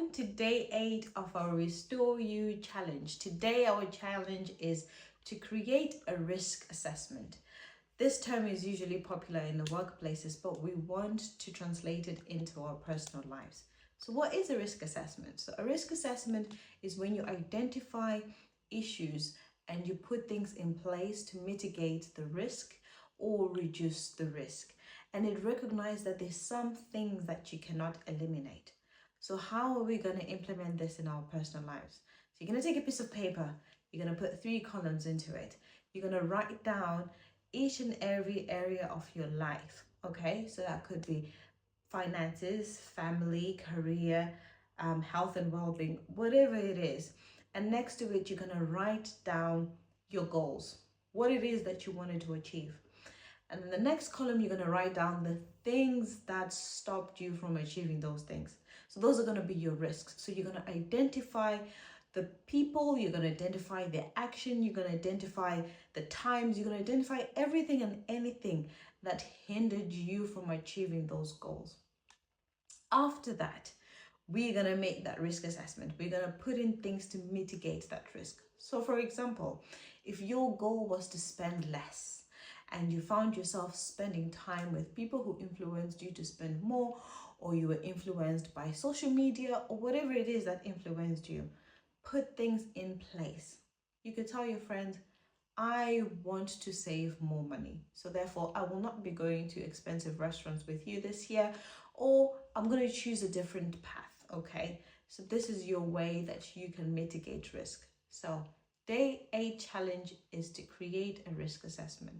welcome to day 8 of our Restore You challenge. Today our challenge is to create a risk assessment. This term is usually popular in the workplaces, but we want to translate it into our personal lives. So what is a risk assessment? So a risk assessment is when you identify issues and you put things in place to mitigate the risk or reduce the risk. And it recognizes that there's some things that you cannot eliminate. So how are we going to implement this in our personal lives? So you're going to take a piece of paper, you're going to put 3 columns into it. You're going to write down each and every area of your life, okay? So that could be finances, family, career, health and well-being, whatever it is. And next to it, you're going to write down your goals, what it is that you wanted to achieve. And in the next column, you're going to write down the things that stopped you from achieving those things. So those are going to be your risks. So you're going to identify the people, you're going to identify the action, you're going to identify the times, you're going to identify everything and anything that hindered you from achieving those goals. After that, we're going to make that risk assessment. We're going to put in things to mitigate that risk. So for example, if your goal was to spend less, and you found yourself spending time with people who influenced you to spend more, or you were influenced by social media or whatever it is that influenced you, put things in place. You could tell your friends, I want to save more money, so therefore I will not be going to expensive restaurants with you this year, or I'm going to choose a different path, okay? So this is your way that you can mitigate risk. So day 8 challenge is to create a risk assessment.